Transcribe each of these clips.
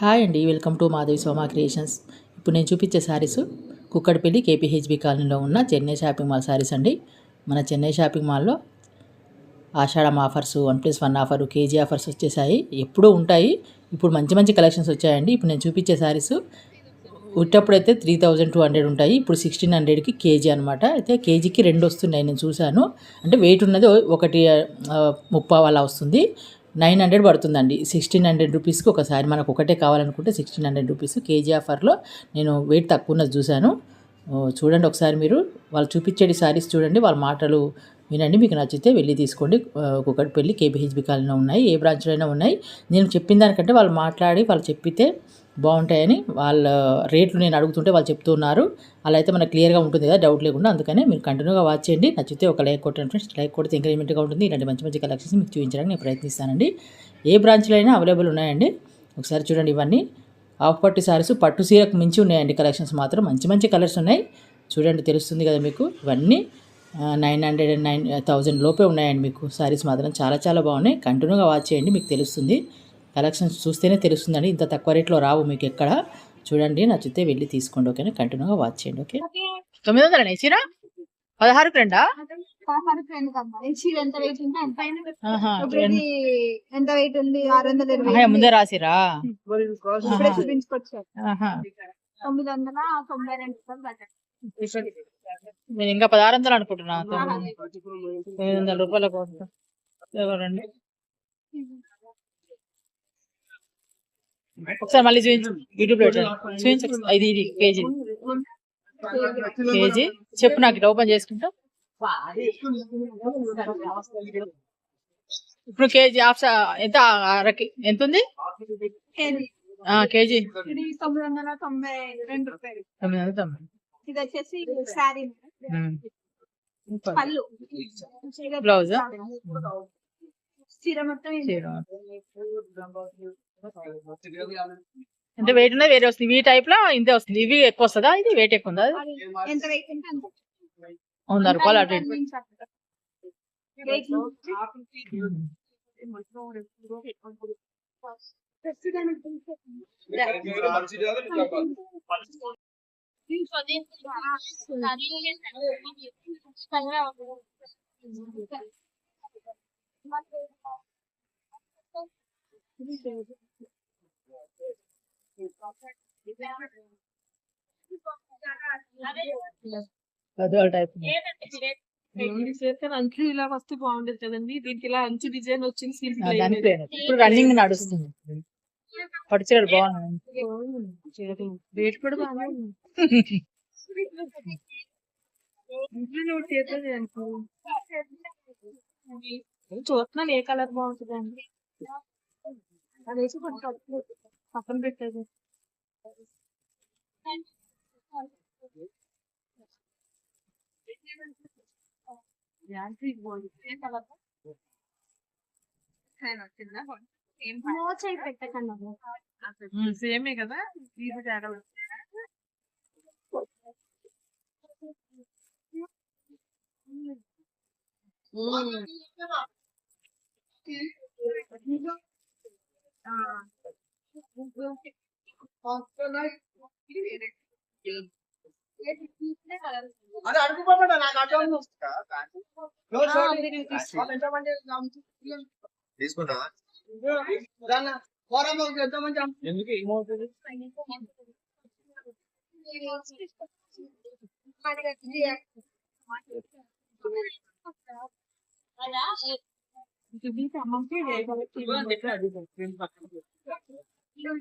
Hi అండి, welcome to Madhavi Soma creations. ఇప్పుడు నేను చూపించే శారీస్ కుక్కడపల్లి కేపీహెచ్బి కాలనీలో ఉన్న చెన్నై షాపింగ్ మాల్ శారీస్ అండి. మన చెన్నై షాపింగ్ మాల్లో ఆషాఢం ఆఫర్స్, 1+1 ఆఫర్, కేజీ ఆఫర్స్ వచ్చేసాయి. ఎప్పుడూ ఉంటాయి. ఇప్పుడు మంచి మంచి కలెక్షన్స్ వచ్చాయండి. ఇప్పుడు నేను చూపించే శారీస్ ఉట్టప్పుడైతే 3200 ఉంటాయి. ఇప్పుడు 1600కి కేజీ అనమాట. అయితే కేజీకి 2 వస్తున్నాయి, నేను చూశాను. అంటే వెయిట్ ఉన్నది ఒకటి 30 అలా వస్తుంది. 900 పడుతుందండి. 1600 రూపీస్కి ఒకసారి మనకు ఒకటే కావాలనుకుంటే 1600 రూపీస్. కేజీ ఆఫర్లో నేను వెయిట్ తక్కువ ఉన్నది చూశాను. చూడండి ఒకసారి మీరు. వాళ్ళు చూపించేది శారీస్ చూడండి, వాళ్ళ మాటలు వినండి. మీకు నచ్చితే వెళ్ళి తీసుకోండి. కుక్కడపల్లి కేపీహెచ్బి కాలనీలో ఉన్నాయి, ఏ బ్రాంచ్లో అయినా ఉన్నాయి. నేను చెప్పిన దానికంటే వాళ్ళు మాట్లాడి వాళ్ళు చెప్పితే బాగుంటాయని వాళ్ళ రేట్లు నేను అడుగుతుంటే వాళ్ళు చెప్తున్నారు. అలా అయితే మనకు క్లియర్గా ఉంటుంది కదా, డౌట్ లేకుండా. అందుకనే మీరు కంటిన్యూగా వాచ్ చేయండి. నచ్చితే ఒక లైక్ కొట్టండి ఫ్రెండ్స్. లైక్ కొడితే ఎంకరేజ్మెంట్గా ఉంటుంది. ఇలాంటి మంచి మంచి కలెక్షన్స్ మీకు చూపించడానికి నేను ప్రయత్నిస్తానండి. ఏ బ్రాంచ్లో అయినా అవైలబుల్ ఉన్నాయండి. ఒకసారి చూడండి. ఇవన్నీ హాఫ్ పట్టు శారీస్, పట్టు సీరకు మించి ఉన్నాయండి కలెక్షన్స్ మాత్రం. మంచి మంచి కలర్స్ ఉన్నాయి. చూడండి, తెలుస్తుంది కదా మీకు. ఇవన్నీ 900 అండ్ 9000 లోపే ఉన్నాయండి మీకు. శారీస్ మాత్రం చాలా చాలా బాగున్నాయి. కంటిన్యూగా వాచ్ చేయండి, మీకు తెలుస్తుంది. కలెక్షన్స్ చూస్తేనే తెలుస్తుందండి. ఇంత తక్కువ రేట్లో రావు మీకు ఎక్కడ. చూడండి, నచ్చితే వెళ్ళి తీసుకోండి. ఓకేనా, కంటిన్యూగా వాచ్ చేయండి. ఓకే. 900 చీర 16కి రెండా? ఎంత వెయిట్ ఉంది? 620 ముందే రాసిరా? చూపించుకొచ్చారు. 992 నేను ఇంకా 1600 అనుకుంటున్నా. 900 రూపాయల కోసం ఎవరండి. ఒకసారి మళ్ళీ చూపించు, యూట్యూబ్లో చూపించు. ఇది కేజీ కేజీ చెప్పు, నాకు ఇట్లా ఓపెన్ చేసుకుంటా. ఇప్పుడు కేజీ ఎంత ఎంత ఉంది కేజీ? 990. ఇది వచ్చేసి శారీ పళ్ళు, బ్లౌజ్, చీర మొత్తం అంటే వెయిట్ ఉన్నది వేరే వస్తుంది. ఈ టైప్ లో ఇంతే వస్తుంది. ఇవి ఎక్కువ వస్తుందా? ఇది వెయిట్ ఎక్కువ ఉందా? ఎంత వెయిట్ ఉంటే అంత. 100 రూపాయలు అటు. అంచు ఇలా వస్తే బాగుండేది కదండి. దీనికి ఇలా అంచు డిజైన్ వచ్చింది. ఇప్పుడు రన్నింగ్ నడుస్తుంది. పట్టుచీరలు బాగున్నాయి. రేట్ కూడా బాగుంది. చూస్తున్నాను ఏ కలర్ బాగుంటుందండి. అదేసి పక్కన పెట్టేది. సేమే కదా. అదే అడుగుపోతాడు నాకు అర్థం తీసుకుంటా ఎందుకు ఏమవుతుంది.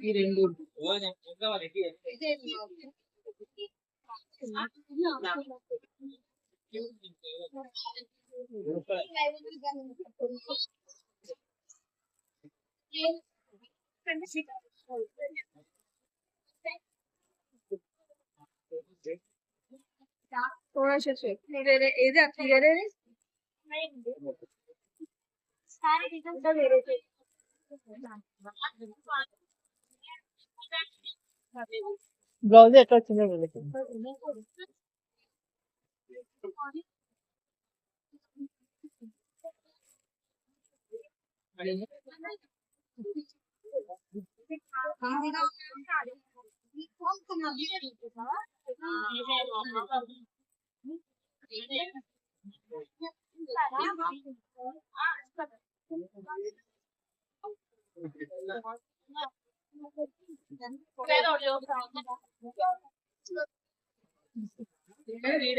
ఈ రెండు थोड़ा सा వేరే ఏది అట్లా వేరే సారీ డిజైన్ వేరే బ్లౌజ్ ఎట్లా వచ్చిందో వీళ్ళకి.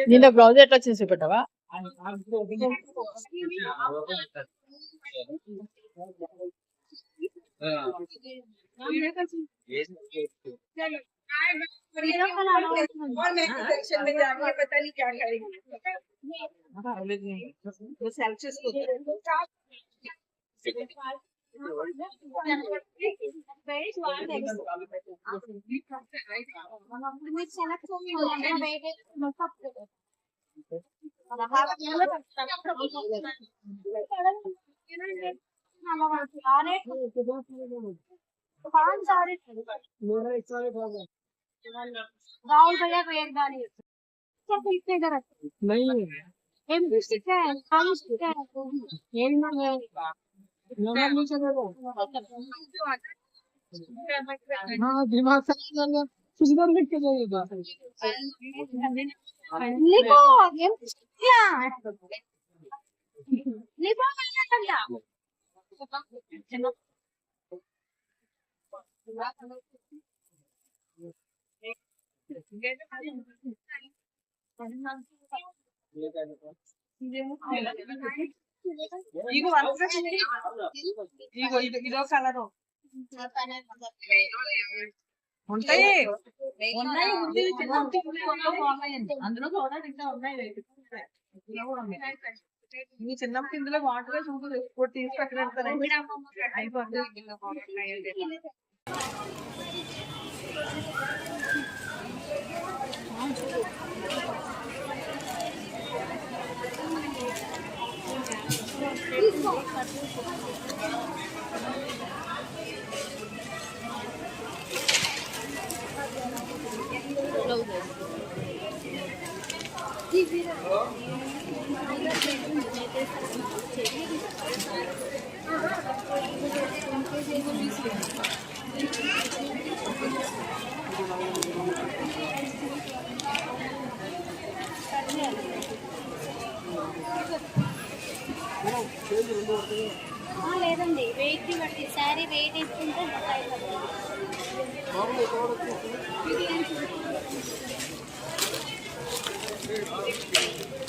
దీంట్లో బ్లౌజ్ ఎట్లా వచ్చి చూపెట్టవా? राहुल भैया को एक गाड़ी इधर दिमाग सुधर के जाएगा लिखो क्या लिखो ఇదో కలర్ ఉంటాయి అందులో చూడండి ఇంకా ఉన్నాయి మీ చిన్నప్పుడు ఇందులో వాటర్ చూపు ఎక్కువ తీసి పక్కన అయిపోతుంది. లేదండి వెయిట్ బట్టి శారీ వెయిట్ ఇస్తుంటే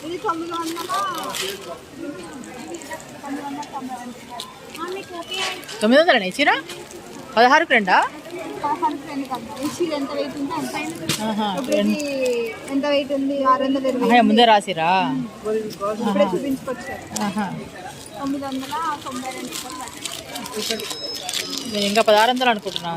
ఇది 900 చీర 16కి రెండా? 16 ఎంత వెయిట్ ఉంటే ఎంత వెయిట్ ఉంది 620 ముందే రాసిరా? ఇప్పుడే చూపించుకొచ్చారు 992 నేను ఇంకా 1600 అనుకుంటున్నా.